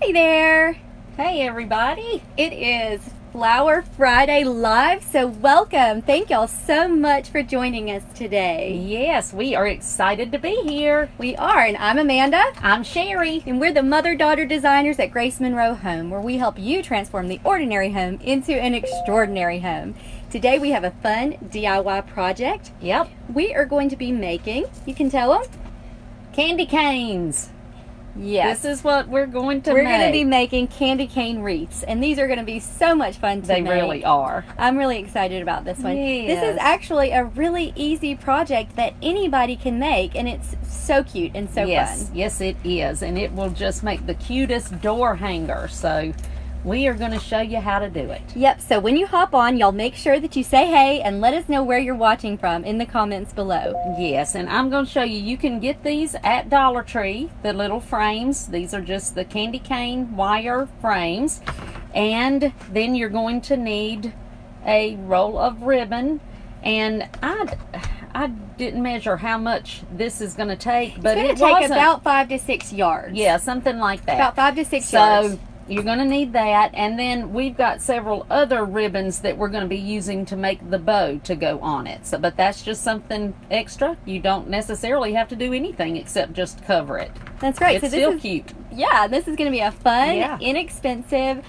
Hey there! Hey everybody! It is Flower Friday Live, so welcome. Thank y'all so much for joining us today. Yes, we are excited to be here. We are, and I'm Amanda. I'm Sherry. And we're the mother-daughter designers at Grace Monroe Home, where we help you transform the ordinary home into an extraordinary home. Today we have a fun DIY project. Yep. We are going to be making, you can tell them? Candy canes. Yes. This is what we're going to We're make. going to be making candy cane wreaths, and these are going to be so much fun to make. They really are. I'm really excited about this one. Yes. This is actually a really easy project that anybody can make, and it's so cute and so fun. Yes, it is, and it will just make the cutest door hanger. So we are going to show you how to do it. Yep, so when you hop on, y'all make sure that you say hey and let us know where you're watching from in the comments below. Yes, and I'm going to show you, you can get these at Dollar Tree, the little frames. These are just the candy cane wire frames. And then you're going to need a roll of ribbon. And I didn't measure how much this is going to take, but it's going to take about 5 to 6 yards. Yeah, something like that. About 5 to 6 yards. So you're going to need that, and then we've got several other ribbons that we're going to be using to make the bow to go on it. So, but that's just something extra. You don't necessarily have to do anything except just cover it. That's right. It's still cute. Yeah, this is going to be a fun, inexpensive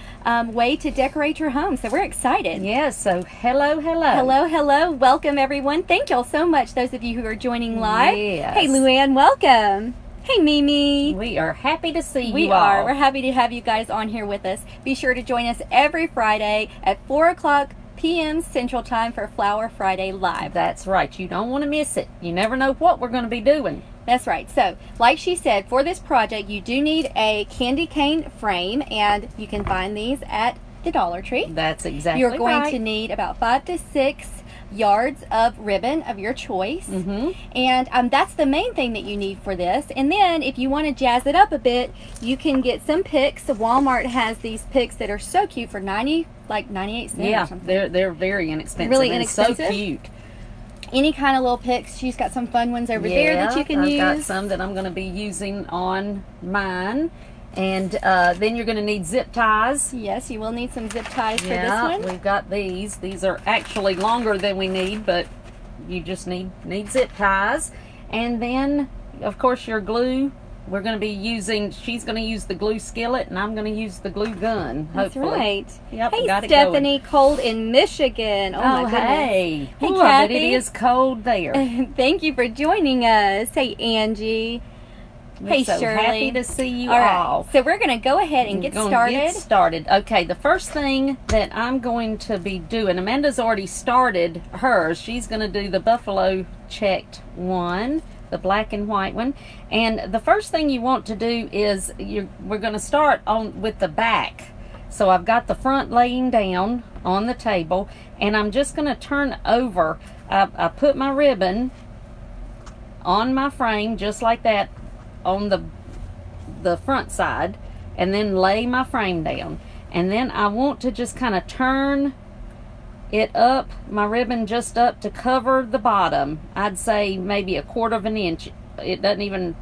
way to decorate your home. So we're excited. Yes, so hello. Hello. Welcome, everyone. Thank y'all so much, those of you who are joining live. Yes. Hey, Luann, welcome. Hey, Mimi. We are happy to see you all. We are. We're happy to have you guys on here with us. Be sure to join us every Friday at 4 o'clock p.m. Central Time for Flower Friday Live. That's right. You don't want to miss it. You never know what we're going to be doing. That's right. So, like she said, for this project, you do need a candy cane frame, and you can find these at the Dollar Tree. That's exactly right. You're going to need about 5 to 6 yards of ribbon of your choice, and that's the main thing that you need for this. And then if you want to jazz it up a bit, you can get some picks. Walmart has these picks that are so cute for 98 cents. Yeah, or something. they're very inexpensive. Really and inexpensive. So cute. Any kind of little picks. She's got some fun ones over there that you can use. I've got some that I'm going to be using on mine. And then you're going to need zip ties. Yes, you will need some zip ties for this one. We've got these. These are actually longer than we need, but you just need zip ties. And then, of course, your glue. We're going to be using, she's going to use the glue skillet, and I'm going to use the glue gun, hopefully. That's right. Yep, hey, got it Stephanie, cold in Michigan. Oh my goodness. Hey. Hey, Ooh, Kathy. I bet it is cold there. Thank you for joining us. Hey, Angie. Hey, so Shirley. Happy to see you all. all. So we're going to go ahead and get started. Okay, the first thing that I'm going to be doing, Amanda's already started hers. She's going to do the buffalo checked one, the black and white one. And the first thing you want to do is we're going to start with the back. So I've got the front laying down on the table, and I'm just going to turn over. I put my ribbon on my frame just like that, on the front side, and then lay my frame down. And then I want to just kind of turn it up, my ribbon just up to cover the bottom. I'd say maybe 1/4 of an inch. It doesn't even,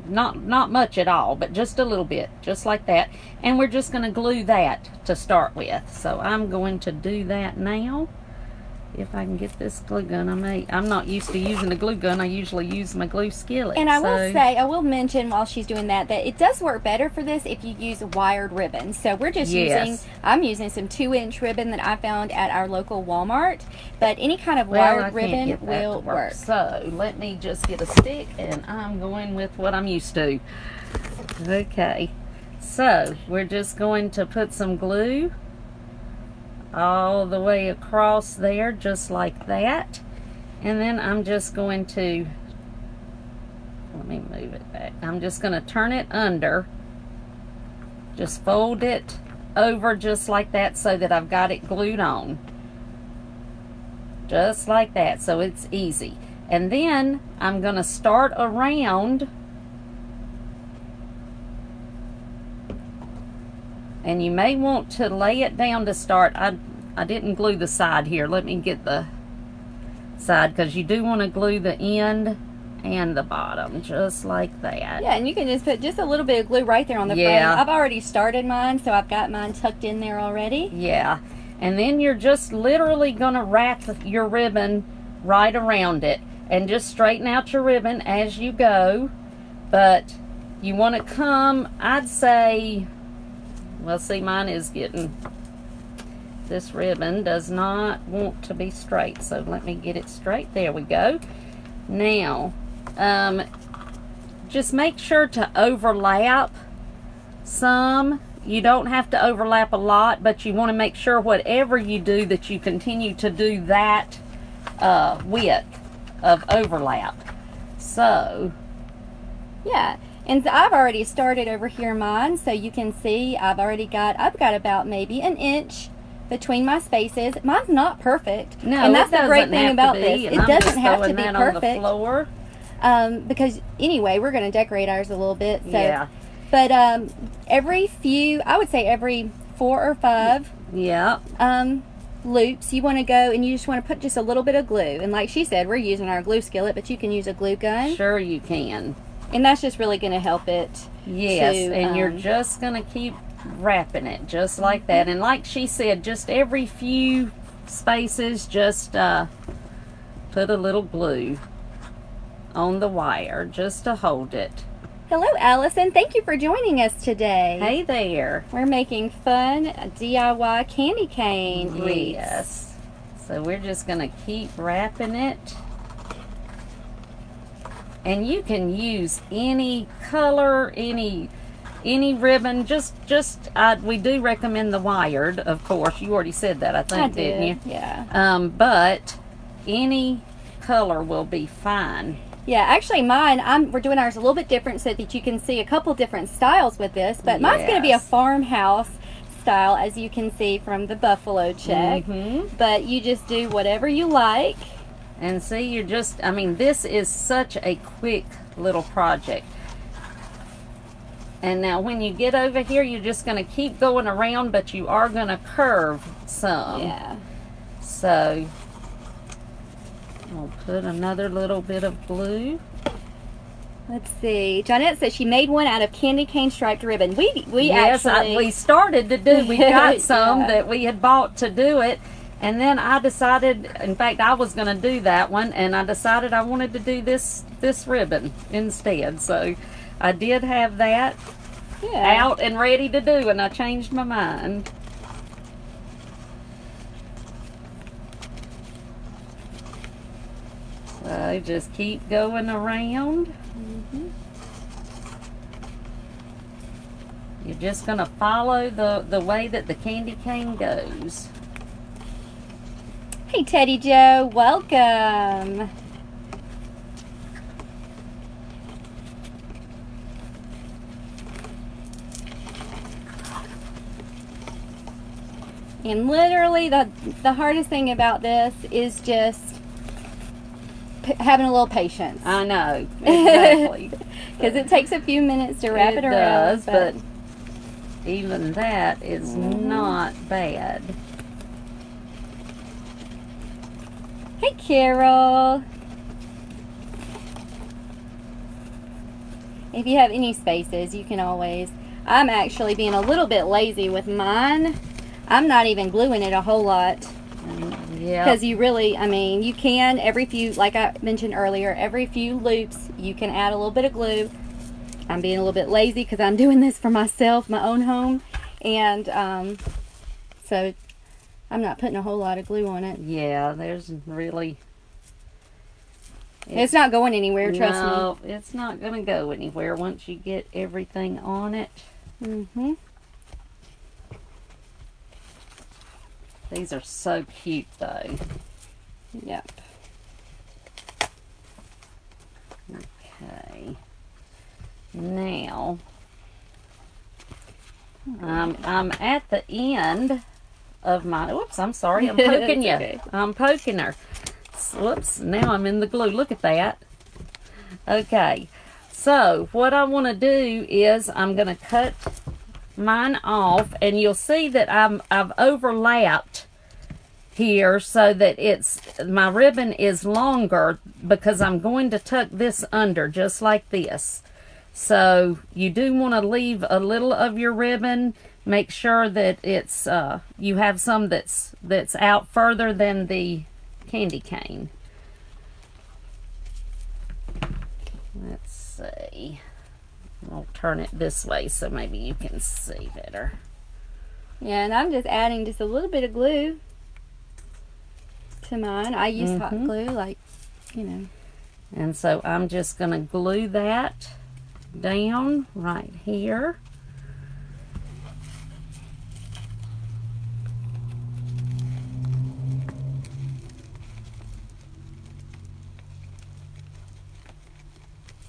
not much at all, but just a little bit, just like that. And we're just going to glue that to start with. So I'm going to do that now. If I can get this glue gun, I'm not used to using a glue gun. I usually use my glue skillet. And I will mention while she's doing that it does work better for this if you use wired ribbon. So we're just I'm using some 2-inch ribbon that I found at our local Walmart. But any kind of wired ribbon will work. So let me just get a stick, and I'm going with what I'm used to. Okay, so we're just going to put some glue all the way across there, just like that. And then I'm just going to, let me move it back. I'm just going to turn it under, just fold it over just like that, so that I've got it glued on. Just like that, so it's easy. And then I'm going to start around, and you may want to lay it down to start. I didn't glue the side here. Let me get the side, because you do want to glue the end and the bottom, just like that. Yeah, and you can just put just a little bit of glue right there on the frame. I've already started mine, so I've got mine tucked in there already. Yeah, and then you're just literally going to wrap your ribbon right around it, and just straighten out your ribbon as you go. But you want to come, I'd say, well, see, mine is getting, this ribbon does not want to be straight, so let me get it straight. There we go. Now, just make sure to overlap some. You don't have to overlap a lot, but you want to make sure whatever you do that you continue to do that width of overlap. So, yeah. And so I've already started over here mine, so you can see I've got about maybe an inch between my spaces. Mine's not perfect. No, and that's the great thing about this. It doesn't have to be perfect. On the floor. Because anyway, we're going to decorate ours a little bit. So, yeah. But I would say every 4 or 5 loops, you want to go and you just want to put just a little bit of glue. And like she said, we're using our glue skillet, but you can use a glue gun. Sure you can. And that's just really going to help it. Yes, and you're just going to keep wrapping it just like that. And like she said, just every few spaces, just put a little glue on the wire just to hold it. Hello, Allison. Thank you for joining us today. Hey there. We're making fun DIY candy cane wreaths. Yes. So we're just going to keep wrapping it. And you can use any color, any ribbon. We do recommend the wired, of course. You already said that, I think, didn't you? Yeah. But any color will be fine. Yeah, actually mine, we're doing ours a little bit different so that you can see a couple different styles with this. But mine's going to be a farmhouse style, as you can see from the buffalo check. But you just do whatever you like. And see, you're just, I mean, this is such a quick little project. And now when you get over here, you're just going to keep going around, but you are going to curve some. Yeah. So, I'll put another little bit of glue. Let's see. Johnette says she made one out of candy cane striped ribbon. We started to do, we got some that we had bought to do it. And then I decided, in fact, I was going to do that one, and I decided I wanted to do this ribbon instead. So I did have that out and ready to do, and I changed my mind. So just keep going around. You're just going to follow the way that the candy cane goes. Hey, Teddy Joe, welcome. And literally, the hardest thing about this is just having a little patience. I know, exactly. Because it takes a few minutes to wrap it around. It does, but even that is not bad. Hey, Carol. If you have any spaces, you can always... I'm actually being a little bit lazy with mine. I'm not even gluing it a whole lot. Yeah. Because you really, I mean, you can, every few, like I mentioned earlier, every few loops, you can add a little bit of glue. I'm being a little bit lazy because I'm doing this for myself, my own home. And so... I'm not putting a whole lot of glue on it. Yeah, there's really... It's not going anywhere, trust me. No, it's not going to go anywhere once you get everything on it. These are so cute, though. Yep. Okay. Now, I'm at the end of my, whoops, I'm sorry, I'm poking you. Okay. I'm poking her. Whoops, now I'm in the glue. Look at that. Okay, so what I want to do is I'm going to cut mine off, and you'll see that I've overlapped here so that my ribbon is longer, because I'm going to tuck this under just like this. So you do want to leave a little of your ribbon. Make sure that it's you have some that's out further than the candy cane. Let's see. I'll turn it this way so maybe you can see better. Yeah, and I'm just adding just a little bit of glue to mine. I use hot glue, like, you know. And so I'm just going to glue that down right here.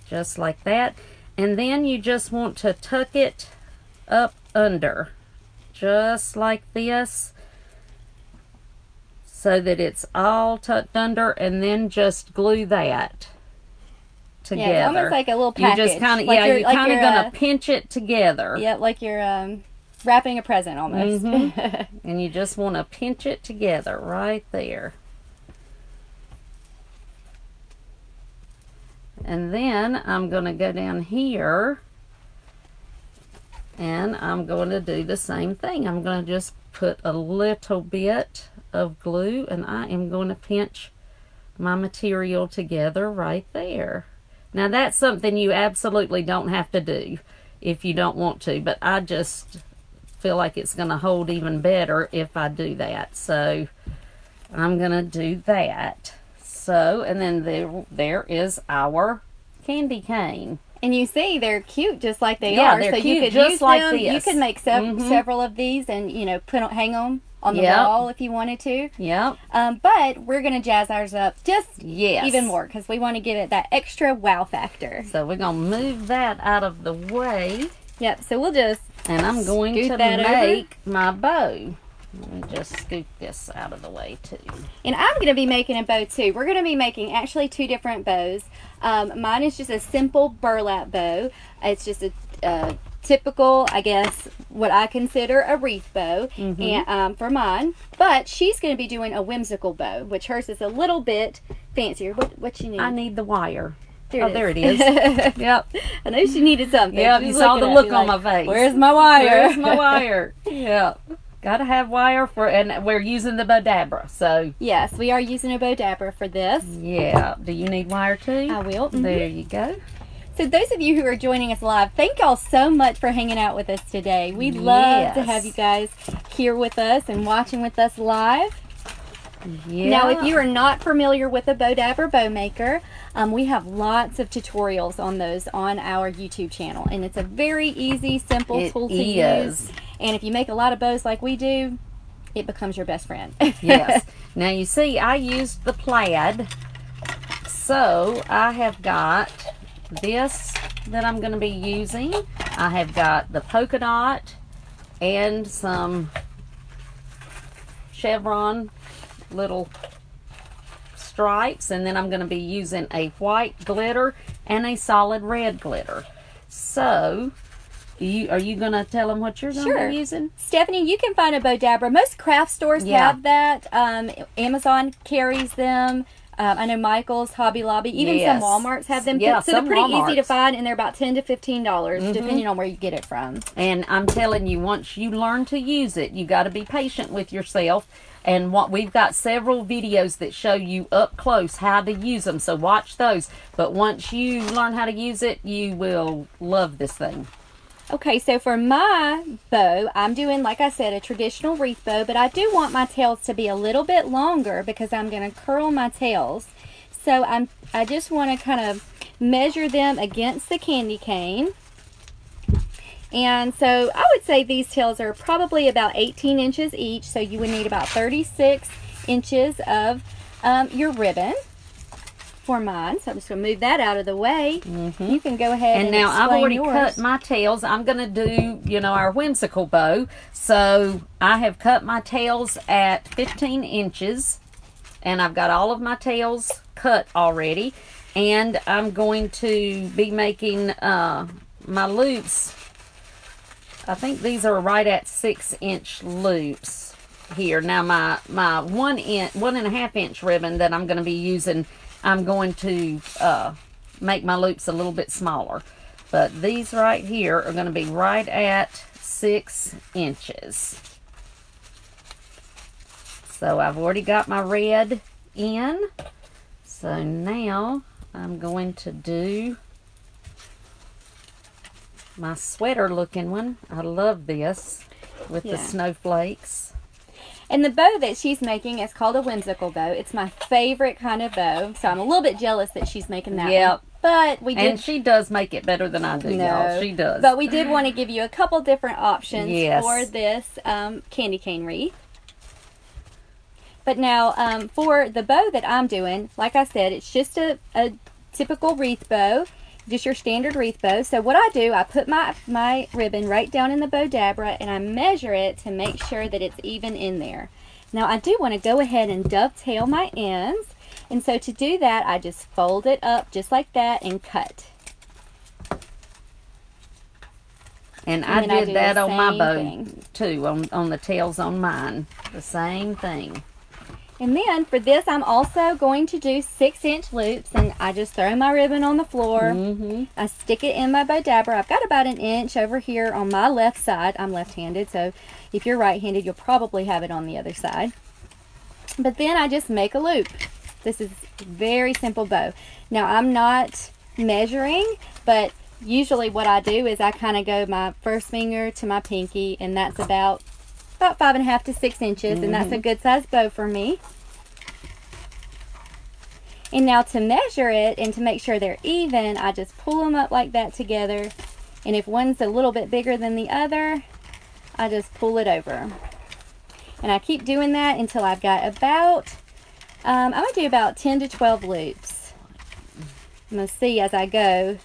Just like that. And then you just want to tuck it up under, just like this, so that it's all tucked under, and then just glue that together. Yeah, it's almost like a little package. You just kind of, like you're kind of going to pinch it together. Yeah, like you're wrapping a present almost. And you just want to pinch it together right there. And then I'm going to go down here and I'm going to do the same thing. I'm going to just put a little bit of glue, and I am going to pinch my material together right there. Now that's something you absolutely don't have to do if you don't want to, but I just feel like it's going to hold even better if I do that. So I'm going to do that. So, and then there is our candy cane. And you see, they're cute just like they Yeah, are. they're so cute you could just use like them. You this. could make several of these, and you know, hang them on the wall if you wanted to. Yep. But we're gonna jazz ours up just Yes. even more, because we want to give it that extra wow factor. So we're gonna move that out of the way. Yep. So we'll just And I'm going to make my bow. Let me just scoop this out of the way too. And I'm going to be making a bow too. We're going to be making actually two different bows. Mine is just a simple burlap bow. It's just a typical, I guess, what I consider a wreath bow and for mine. But she's going to be doing a whimsical bow, which hers is a little bit fancier. What you need? I need the wire. There it is. Yep. I know she needed something. Yep, you saw the look on my face. Where's my wire? Where's my wire? Yep. Gotta have wire and we're using the Bodabra, so. Yes, we are using a Bodabra for this. Yeah. Do you need wire too? I will. There you go. So those of you who are joining us live, thank y'all so much for hanging out with us today. We love to have you guys here with us and watching with us live. Yeah. Now, if you are not familiar with a Bodabra bow maker, we have lots of tutorials on those on our YouTube channel, and it's a very easy, simple tool to use. And if you make a lot of bows like we do, it becomes your best friend. Yes. Now you see, I used the plaid, so I have got this that I'm going to be using. I have got the polka dot and some chevron little stripes, and then I'm going to be using a white glitter and a solid red glitter. So are you going to tell them what you're going to be using? Stephanie, you can find a Bodabra. Most craft stores have that. Amazon carries them. I know Michael's, Hobby Lobby, even some Walmarts have them. So they're pretty easy to find, and they're about $10 to $15, depending on where you get it from. And I'm telling you, once you learn to use it, you got to be patient with yourself. And we've got several videos that show you up close how to use them, so watch those. But once you learn how to use it, you will love this thing. Okay, so for my bow, I'm doing, like I said, a traditional wreath bow, but I do want my tails to be a little bit longer because I'm going to curl my tails. So I just want to kind of measure them against the candy cane. And so I would say these tails are probably about 18 inches each, so you would need about 36 inches of your ribbon for mine. So I'm just going to move that out of the way. You can go ahead and now I've already yours. cut my tails. I'm going to do, you know, our whimsical bow. So I have cut my tails at 15 inches, and I've got all of my tails cut already. And I'm going to be making my loops. I think these are right at 6-inch loops. here. Now my 1.5 inch ribbon that I'm going to be using, I'm going to make my loops a little bit smaller. But these right here are going to be right at 6 inches. So I've already got my red in. So now I'm going to do my sweater looking one. I love this with the snowflakes. And the bow that she's making is called a whimsical bow. It's my favorite kind of bow. So I'm a little bit jealous that she's making that one. But we did. And she does make it better than I do, y'all. She does. But we did want to give you a couple different options for this candy cane wreath. But now, for the bow that I'm doing, like I said, it's just a typical wreath bow, just your standard wreath bow. So what I do, I put my ribbon right down in the bow dabra, and I measure it to make sure that it's even in there. Now, I do want to go ahead and dovetail my ends, and so to do that, I just fold it up just like that and cut. And I did that on my bow, too, on the tails on mine. The same thing. And then for this, I'm also going to do 6-inch loops, and I just throw my ribbon on the floor. I stick it in my bow dabra. I've got about 1 inch over here on my left side. I'm left-handed, so if you're right-handed, you'll probably have it on the other side. But then I just make a loop. This is a very simple bow. Now, I'm not measuring, but usually what I do is I kind of go my first finger to my pinky, and that's about 5.5 to 6 inches, and that's a good size bow for me. And now to measure it and to make sure they're even, I just pull them up like that together, and if one's a little bit bigger than the other, I just pull it over. And I keep doing that until I've got about, I'm going to do about 10 to 12 loops. I'm going to see as I go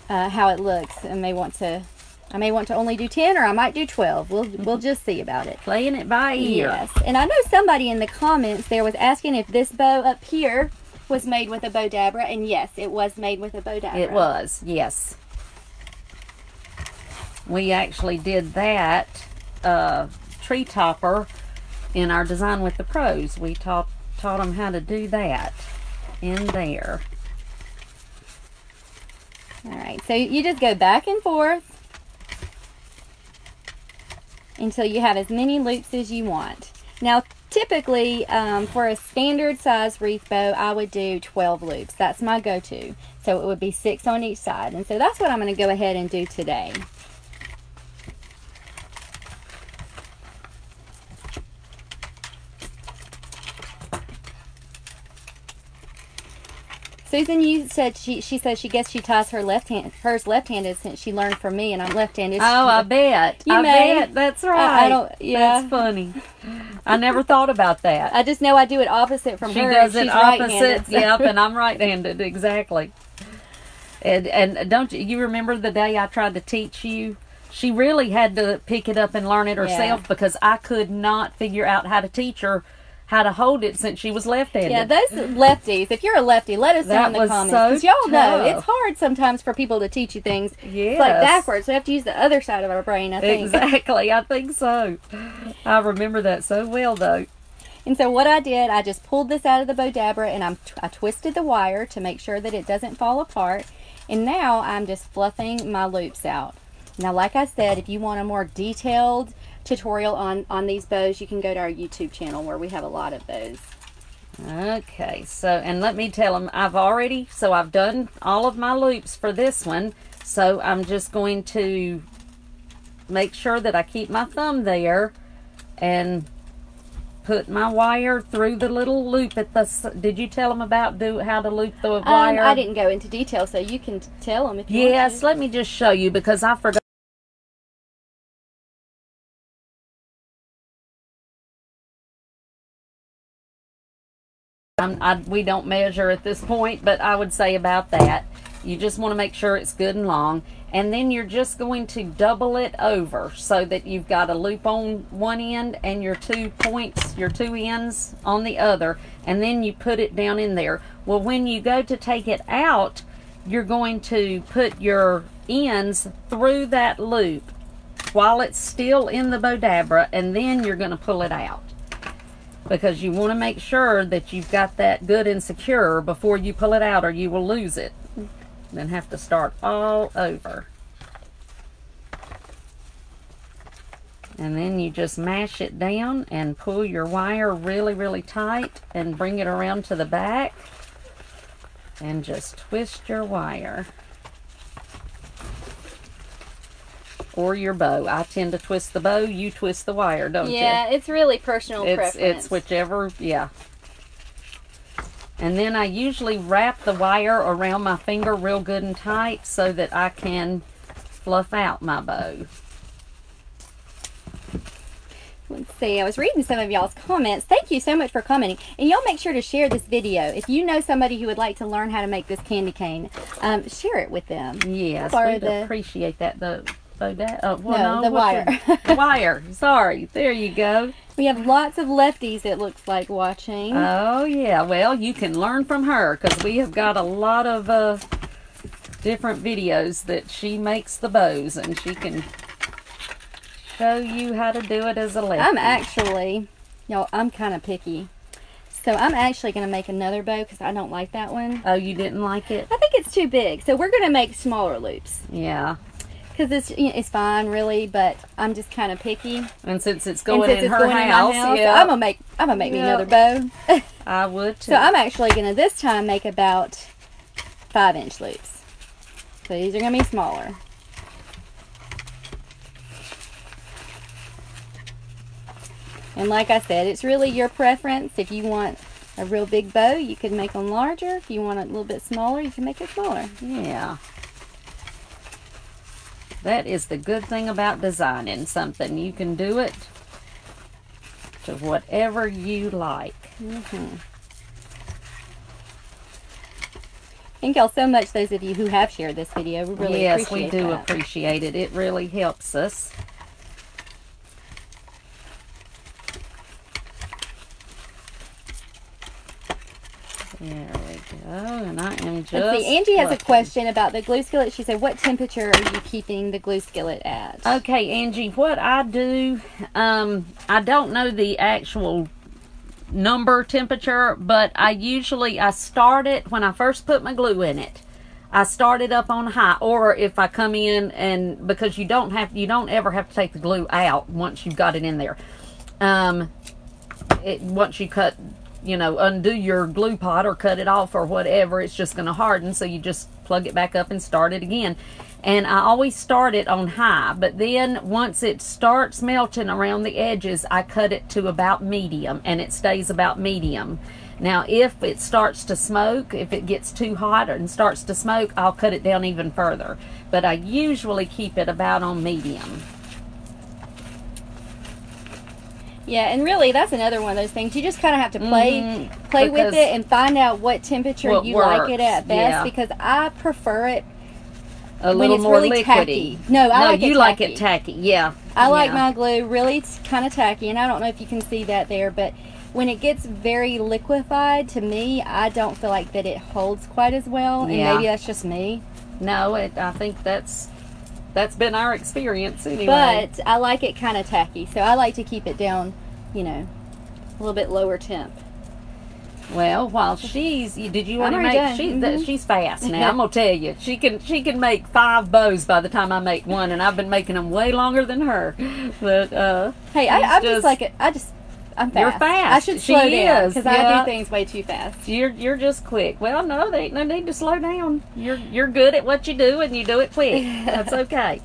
how it looks. I may want to only do 10, or I might do 12. We'll just see about it. Playing it by ear. Yes. And I know somebody in the comments there was asking if this bow up here was made with a bow dabra, and yes, it was made with a bow dabra. It was, yes. We actually did that tree topper in our Design with the Pros. We taught them how to do that in there. All right, so you just go back and forth until you have as many loops as you want. Now, typically, for a standard size wreath bow, I would do 12 loops. That's my go-to. So it would be 6 on each side. And so that's what I'm going to go ahead and do today. Susan, you said she says she guessed she ties hers left-handed since she learned from me, and I'm left-handed. Oh, I bet. I bet. That's right. That's funny. I never thought about that. I just know I do it opposite from her. She does it opposite. So. Yep, and I'm right-handed. Exactly. And don't you remember the day I tried to teach you? She really had to pick it up and learn it herself because I could not figure out how to teach her how to hold it since she was left-handed. Yeah, those lefties, if you're a lefty, let us know in the comments. Because y'all know, it's hard sometimes for people to teach you things like backwards. We have to use the other side of our brain, I think. Exactly, I think so. I remember that so well, though. And so what I did, I just pulled this out of the bow dabra, and I twisted the wire to make sure that it doesn't fall apart. And now I'm just fluffing my loops out. Now, like I said, if you want a more detailed tutorial on these bows, you can go to our YouTube channel where we have a lot of those. Okay, so, and let me tell them, I've done all of my loops for this one, so I'm just going to make sure that I keep my thumb there and put my wire through the little loop at the, did you tell them about how to loop the wire? I didn't go into detail, so you can tell them if you want to. Yes, let me just show you because I forgot. We don't measure at this point, but I would say about that. You just want to make sure it's good and long. And then you're just going to double it over so that you've got a loop on one end and your 2 points, your 2 ends on the other. And then you put it down in there. Well, when you go to take it out, you're going to put your ends through that loop while it's still in the Bodabra, and then you're going to pull it out. Because you want to make sure that you've got that good and secure before you pull it out, or you will lose it. Then have to start all over. And then you just mash it down and pull your wire really, really tight and bring it around to the back. And just twist your wire. Or your bow. I tend to twist the bow, you twist the wire, don't you? Yeah, it's really personal preference. It's whichever, yeah. And then I usually wrap the wire around my finger real good and tight so that I can fluff out my bow. Let's see, I was reading some of y'all's comments. Thank you so much for commenting. And y'all make sure to share this video. If you know somebody who would like to learn how to make this candy cane, share it with them. Yes, we'd appreciate that. The wire. The wire. Sorry. There you go. We have lots of lefties, it looks like, watching. Oh, yeah. Well, you can learn from her because we have got a lot of different videos that she makes the bows, and she can show you how to do it as a lefty. I'm kind of picky. So I'm actually going to make another bow because I don't like that one. Oh, you didn't like it? I think it's too big. So we're going to make smaller loops. Yeah. Because it's fine, really, but I'm just kind of picky. And since it's going in her house, yeah. I'm gonna make me another bow. I would too. So I'm actually gonna this time make about 5-inch loops. So these are gonna be smaller. And like I said, it's really your preference. If you want a real big bow, you can make them larger. If you want it a little bit smaller, you can make it smaller. Yeah. That is the good thing about designing something. You can do it to whatever you like. Thank y'all so much, those of you who have shared this video. We really appreciate it. Yes, we do appreciate it. It really helps us. There we go, and I am just... Let's see, Angie has a question about the glue skillet. She said, what temperature are you keeping the glue skillet at? Okay, Angie, what I do, I don't know the actual number temperature, but I start it, when I first put my glue in it, I start it up on high, or if I come in and, because you don't ever have to take the glue out once you've got it in there. Once you cut, undo your glue pot or cut it off or whatever, it's just going to harden, so you just plug it back up and start it again. And I always start it on high, but then once it starts melting around the edges, I cut it to about medium, and it stays about medium. Now, if it starts to smoke, if it gets too hot and starts to smoke, I'll cut it down even further. But I usually keep it about on medium. Yeah, and really, that's another one of those things. You just kind of have to play with it and find out what temperature you like it at best. Because I prefer it a little more really liquidy. Tacky. No, I like it tacky. Like it tacky. Yeah. I like my glue really kind of tacky, and I don't know if you can see that there, but when it gets very liquefied, to me, I don't feel like that it holds quite as well. And maybe that's just me. No, I think that's been our experience anyway. But I like it kind of tacky, so I like to keep it down, a little bit lower temp. Well, while did you want to make? She's fast now. I'm gonna tell you, she can make 5 bows by the time I make one, and I've been making them way longer than her. But hey, I'm fast. You're fast. I should slow down because I do things way too fast. You're just quick. Well, no, there ain't no need to slow down. You're good at what you do, and you do it quick. That's okay.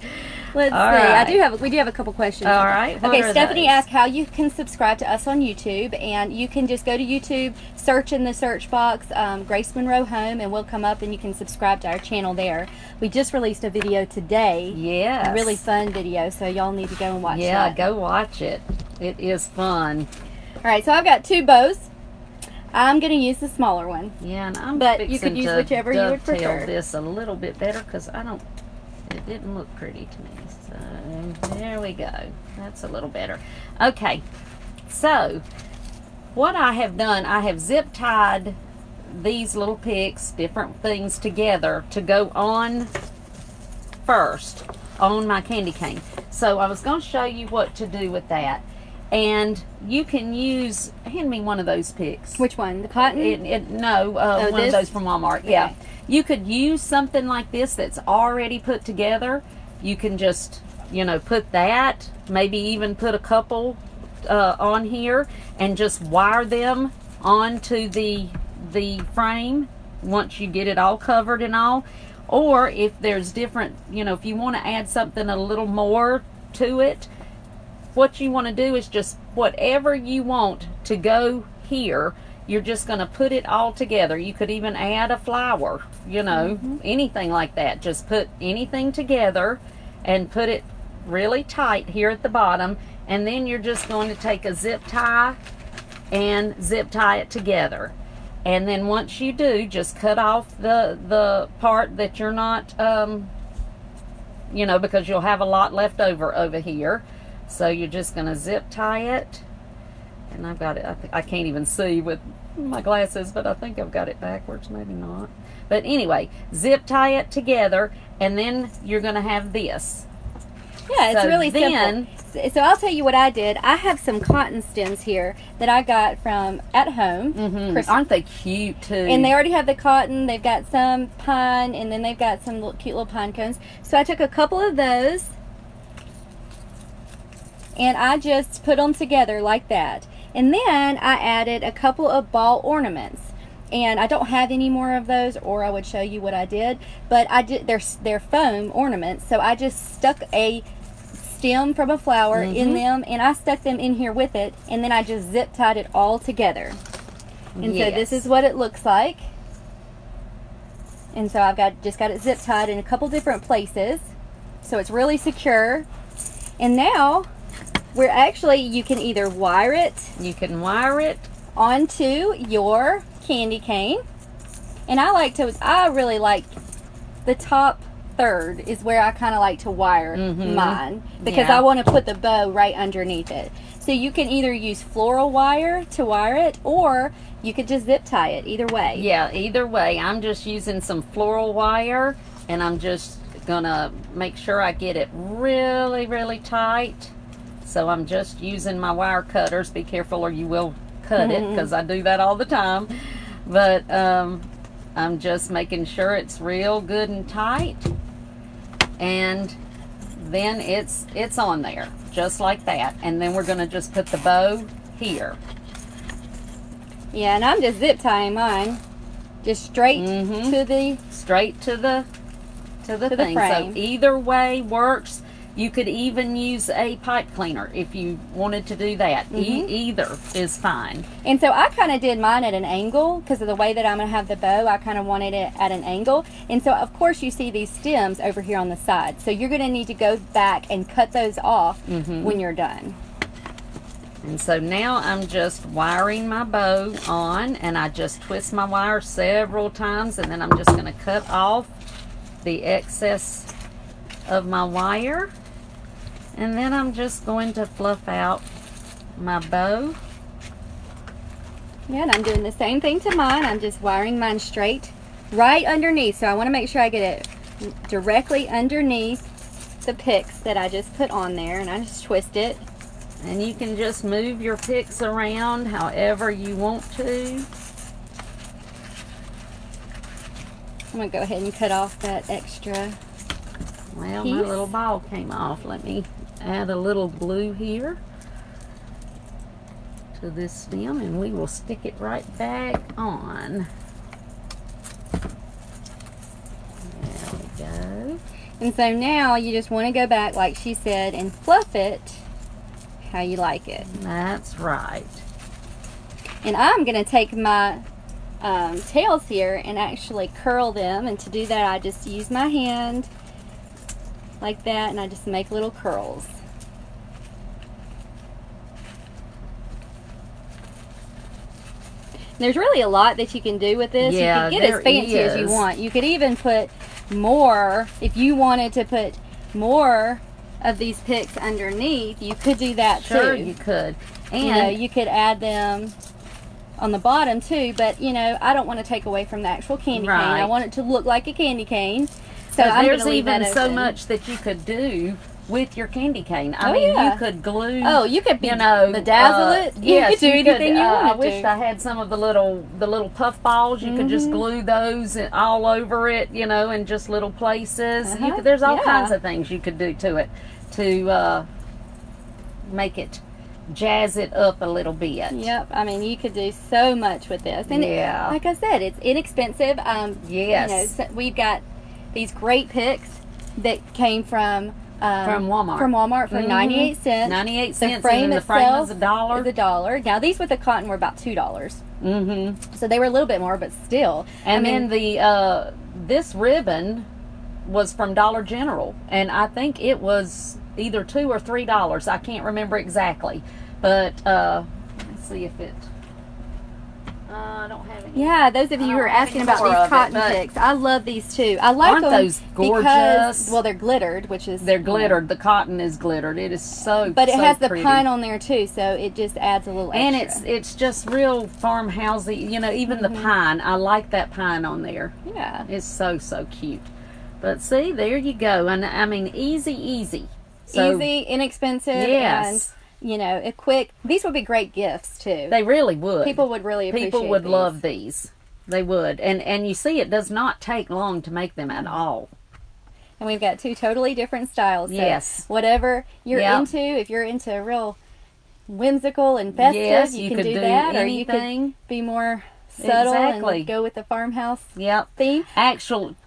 Let's see. Right. We do have a couple questions. All right. Okay, Stephanie asked how you can subscribe to us on YouTube, and you can just go to YouTube, search in the search box, Grace Monroe Home, and we'll come up, and you can subscribe to our channel there. We just released a video today. Yes. A really fun video, so y'all need to go and watch that. Yeah, go watch it. It is fun. All right, so I've got 2 bows. I'm going to use the smaller one. Yeah, and but you could use whichever you would prefer. This a little bit better because it didn't look pretty to me. So there we go. That's a little better. Okay, so what I have done, I have zip tied these little picks, different things together to go on first. on my candy cane. So I was going to show you what to do with that. And you can use, hand me one of those picks. Which one? The cotton? No, one of those from Walmart. Okay. Yeah. You could use something like this that's already put together. You can just, you know, put that, maybe even put a couple on here and just wire them onto the frame once you get it all covered and all. Or if there's different, you know, if you want to add something a little more to it, what you want to do is just whatever you want to go here, you're just going to put it all together. You could even add a flower, you know, anything like that. Just put anything together and put it really tight here at the bottom, and then you're just going to take a zip tie and zip tie it together. And then once you do, just cut off the part that you're not, you know, because you'll have a lot left over here. So you're just going to zip tie it. And I've got it, I can't even see with my glasses, but I think I've got it backwards, maybe not. But anyway, zip tie it together, and then you're going to have this. Yeah, it's So really then, simple. So I'll tell you what I did. I have some cotton stems here that I got from at home. Aren't they cute too? And they already have the cotton. They've got some pine, and then they've got some cute little pine cones. So I took a couple of those, and I just put them together like that. And then I added a couple of ball ornaments. And I don't have any more of those, or I would show you what I did. But I did. They're foam ornaments, so I just stuck a stem from a flower in them, and I stuck them in here with it, and then I just zip tied it all together. And so this is what it looks like. And so I've just got it zip tied in a couple different places, so it's really secure. And now we're actually, you can either wire it. You can wire it onto your candy cane, and I really like the top third is where I kind of like to wire mine, because I want to put the bow right underneath it. So you can either use floral wire to wire it, or you could just zip tie it. Either way. Yeah, either way. I'm just using some floral wire, and I'm just gonna make sure I get it really, really tight. So I'm just using my wire cutters. Be careful or you will cut it, because I do that all the time. But I'm just making sure it's real good and tight, and then it's on there just like that. And then we're going to just put the bow here. Yeah, and I'm just zip tying mine just straight to the thing. frame. So either way works. You could even use a pipe cleaner if you wanted to do that. Either is fine. And so I kind of did mine at an angle because of the way that I'm going to have the bow. I kind of wanted it at an angle. And so, of course, you see these stems over here on the side. So you're going to need to go back and cut those off when you're done. And so now I'm just wiring my bow on, and I just twist my wire several times, and then I'm just going to cut off the excess of my wire. And then I'm just going to fluff out my bow. Yeah, and I'm doing the same thing to mine. I'm just wiring mine straight right underneath. So I want to make sure I get it directly underneath the picks that I just put on there. And I just twist it. And you can just move your picks around however you want to. I'm going to go ahead and cut off that extra Well, piece. my little ball came off. Let me add a little glue here to this stem, and we will stick it right back on. There we go. And so now you just want to go back, like she said, and fluff it how you like it. That's right. And I'm going to take my tails here and actually curl them. And to do that, I just use my hand like that, and I just make little curls. There's really a lot that you can do with this. Yeah, you can get as fancy as you is. want. You could even put more, if you wanted to put more of these picks underneath, you could do that too. Sure, you could. And you know, you could add them on the bottom too, but you know, I don't want to take away from the actual candy cane. I want it to look like a candy cane. So I'm there's gonna leave even that so open. much that you could do with your candy cane. I mean, yeah. you could glue. Oh, you could be, bedazzle it. Yes, you could do anything you want I to. wished I had some of the little puff balls. You could just glue those all over it, in just little places. There's all kinds of things you could do to it to make it, jazz it up a little bit. Yep. I mean, you could do so much with this. And like I said, it's inexpensive. Yes. So we've got these great picks that came from Walmart. From Walmart for 98 cents. 98 cents. The frame and the frame itself is $1. is $1. Now these with the cotton were about $2. So they were a little bit more, but still. And then the this ribbon was from Dollar General, and I think it was either $2 or $3. I can't remember exactly, but let's see if it. I don't have any. Yeah, those of you who are asking about these cotton picks, I love these too. I like Aren't them those gorgeous? Because, well, they're glittered, which is they're glittered. The cotton is glittered. It is so. But it so has the pretty. pine on there too, so it just adds a little extra. And it's just real farmhousey. Even the pine. I like that pine on there. Yeah, it's so cute. But see, there you go. And I mean, easy. So, easy, inexpensive, yes. And a quick. These would be great gifts too. They really would. People would really appreciate. People would these. love these. They would. And you see, it does not take long to make them at all. And we've got two totally different styles. So yes. Whatever you're into, if you're into real whimsical and festive, you can do that, anything. or you could be more subtle and go with the farmhouse theme.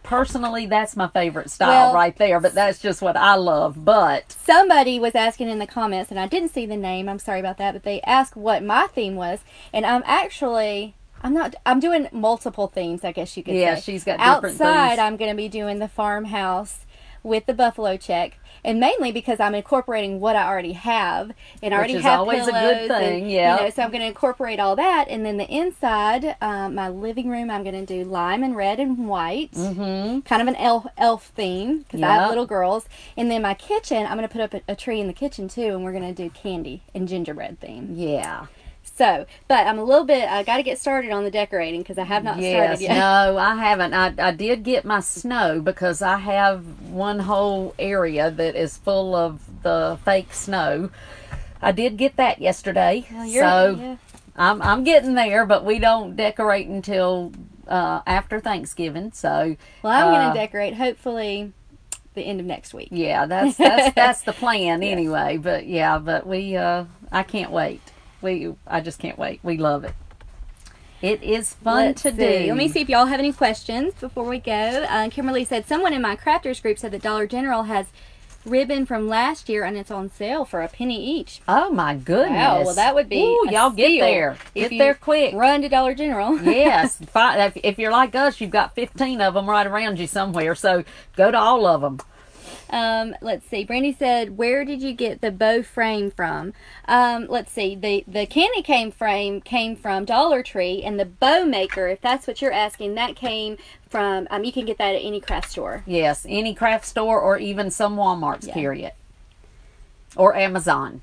Personally, that's my favorite style right there, but that's just what I love. But somebody was asking in the comments, and I didn't see the name, I'm sorry about that, but they asked what my theme was, and I'm doing multiple themes, I guess you could say. Yeah, she's got different Outside, themes. I'm going to be doing the farmhouse with the buffalo check. And mainly because I'm incorporating what I already have, and I already have always pillows, a good thing. Yeah, so I'm going to incorporate all that, and then the inside, my living room, I'm going to do lime and red and white, kind of an elf theme because I have little girls. And then my kitchen, I'm going to put up a tree in the kitchen too, and we're going to do candy and gingerbread theme. Yeah. So, but I'm a little bit, I got to get started on the decorating because I have not started yet. No, I haven't. I did get my snow because I have one whole area that is full of the fake snow. I did get that yesterday. Well, I'm getting there, but we don't decorate until after Thanksgiving. So, well, I'm going to decorate hopefully the end of next week. Yeah, that's the plan anyway. But I can't wait. I just can't wait. We love it. It is fun to do. Let me see if y'all have any questions before we go. Kimberly said, someone in my crafters group said that Dollar General has ribbon from last year and it's on sale for $0.01 each. Oh my goodness. Wow, well that would be y'all get there. Get there quick. Run to Dollar General. Yes. If you're like us, you've got 15 of them right around you somewhere. So go to all of them. Let's see. Brandy said, where did you get the bow frame from? Let's see. The candy cane frame came from Dollar Tree, and the bow maker, if that's what you're asking, that came from, you can get that at any craft store. Yes, any craft store or even some Walmarts, period. Or Amazon.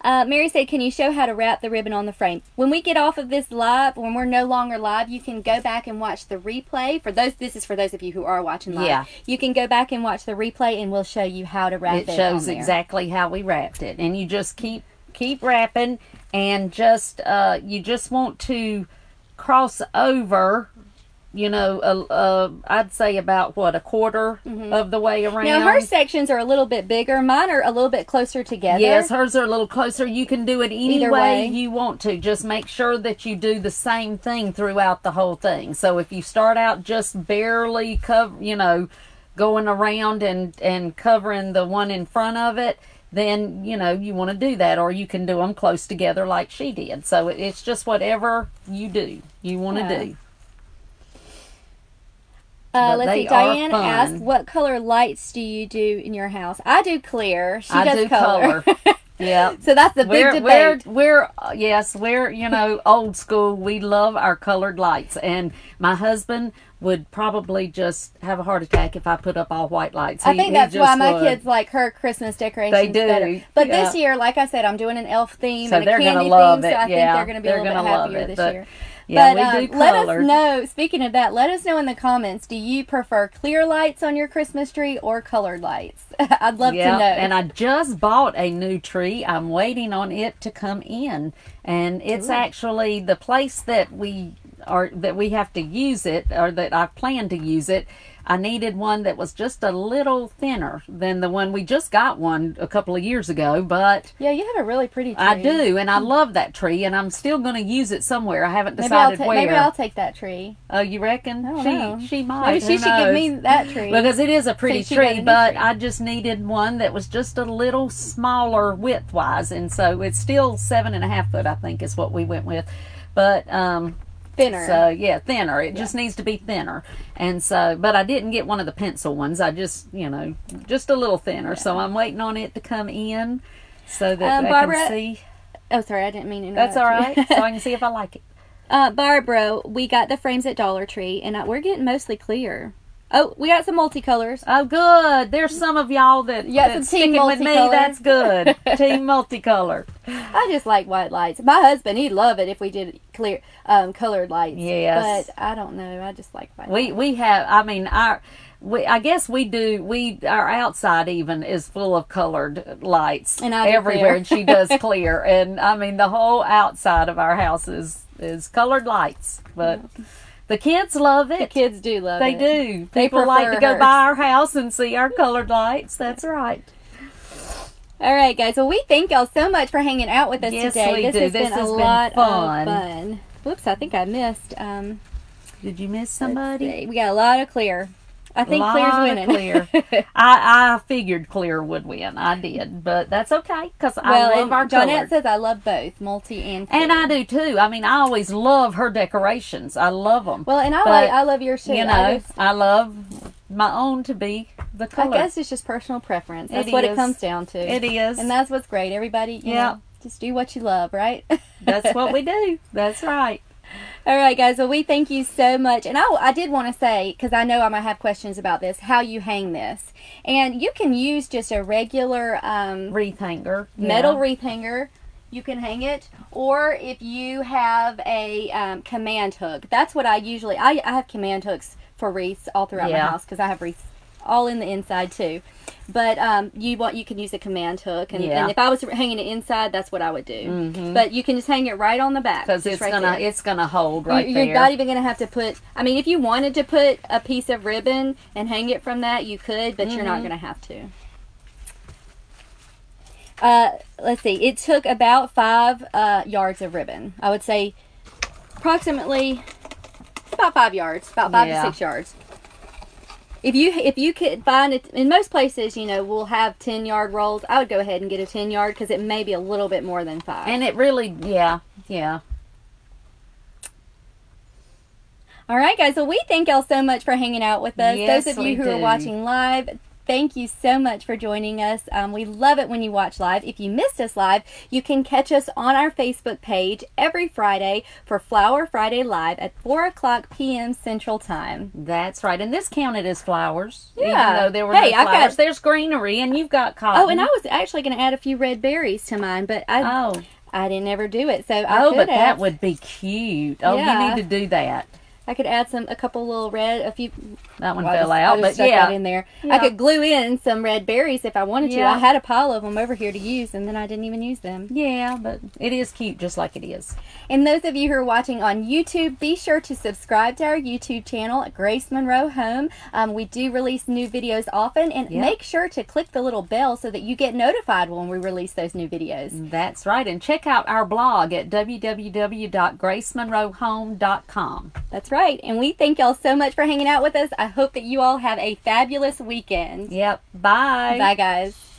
Mary said, can you show how to wrap the ribbon on the frame? When we get off of this live, when we're no longer live, you can go back and watch the replay. This is for those of you who are watching live. Yeah. You can go back and watch the replay, and we'll show you how to wrap it. It shows exactly how we wrapped it. And you just keep wrapping, and just you just want to cross over, I'd say about a quarter of the way around. Now her sections are a little bit bigger. Mine are a little bit closer together. Yes, hers are a little closer. You can do it any way you want to. Just make sure that you do the same thing throughout the whole thing. So if you start out just barely going around and covering the one in front of it, then you want to do that, or you can do them close together like she did. So it's just whatever you want to do. Let's see. Diane asked, what color lights do you do in your house? I do clear. She does color. Yeah. So that's the big debate. We're old school. We love our colored lights. And my husband would probably just have a heart attack if I put up all white lights. I think that's why my kids like her Christmas decorations They do. better. But this year, like I said, I'm doing an elf theme So and a they're candy gonna love theme, it. so I think they're going to be a little bit happier this year. Yeah, But we do let colored. us know, speaking of that, let us know in the comments, do you prefer clear lights on your Christmas tree or colored lights? I'd love to know. And I just bought a new tree. I'm waiting on it to come in. And it's actually the place that we have to use it, or that I plan to use it. I needed one that was just a little thinner than the one we just got one a couple of years ago, but yeah, you have a really pretty tree. I do, and I love that tree, and I'm still going to use it somewhere. I haven't decided where. Maybe I'll take that tree. Oh, you reckon? I don't know. She might. Maybe she should give me that tree. Because it is a pretty tree, but tree. I just needed one that was just a little smaller width-wise, and so it's still 7.5 foot, I think, is what we went with. But thinner. So yeah, thinner. It just needs to be thinner. And so, but I didn't get one of the pencil ones. I just, just a little thinner. Yeah. So I'm waiting on it to come in so that Barbara, I can see. Oh, sorry, I didn't mean to interrupt. That's all right. So I can see if I like it. Barbara, we got the frames at Dollar Tree, and we're getting mostly clear. Oh, we got some multicolors. Oh, good. There's some of y'all that's sticking with me. That's good. Team multicolor. I just like white lights. My husband, he'd love it if we did clear, colored lights. Yes. But I don't know. I just like white lights. We have, I mean, I guess we do, our outside even is full of colored lights. And I do everywhere. clear. And she does clear. And I mean, the whole outside of our house is colored lights. But the kids love it. The kids do love it. They do. People like to go by our house and see our colored lights. That's right. All right, guys. Well, we thank y'all so much for hanging out with us today. This has been a lot of fun. Whoops, I think I missed. Did you miss somebody? We got a lot of clear. I think Clear's winning. Clear. I figured Clear would win. I did, but that's okay because I love our Johnette colored. says I love both multi and clear. And I do too. I mean, I always love her decorations. I love them. Well, and I love yours too. I love my own to be the color. I guess it's just personal preference. That's what it comes down to. It is, and that's what's great. Everybody, you know, just do what you love, right? That's what we do. That's right. All right, guys. Well, we thank you so much. And I did want to say, because I know I might have questions about this, how you hang this. And you can use just a regular wreath hanger, metal wreath hanger. You can hang it. Or if you have a command hook. That's what I usually, I have command hooks for wreaths all throughout my house because I have wreaths all in the inside too. But you can use a command hook, and if I was hanging it inside, that's what I would do. But you can just hang it right on the back because it's gonna hold right there. You're not even gonna have to put. I mean, if you wanted to put a piece of ribbon and hang it from that, you could, but you're not gonna have to. Let's see. It took about 5 yards of ribbon. I would say approximately about 5 yards, about 5 to 6 yards. If you could find it, in most places, we'll have 10-yard rolls. I would go ahead and get a 10-yard because it may be a little bit more than 5. And it really, yeah. All right, guys. Well, we thank y'all so much for hanging out with us. Yes, those of you who are watching live, thank you so much for joining us. We love it when you watch live. If you missed us live, you can catch us on our Facebook page every Friday for Flower Friday Live at 4:00 p.m. Central Time. That's right. And this counted as flowers. Yeah. Even though there were no flowers. There's greenery, and you've got cotton. Oh, and I was actually going to add a few red berries to mine, but I didn't ever do it. So that would be cute. Oh, you need to do that. I could add a couple little red, a few. That one fell out, but that in there. Yeah. I could glue in some red berries if I wanted to. I had a pile of them over here to use, and then I didn't even use them. Yeah, but it is cute just like it is. And those of you who are watching on YouTube, be sure to subscribe to our YouTube channel at Grace Monroe Home. We do release new videos often, and make sure to click the little bell so that you get notified when we release those new videos. That's right, and check out our blog at www.gracemonroehome.com. That's right, and we thank y'all so much for hanging out with us. I hope that you all have a fabulous weekend. Yep. Bye. Bye, guys.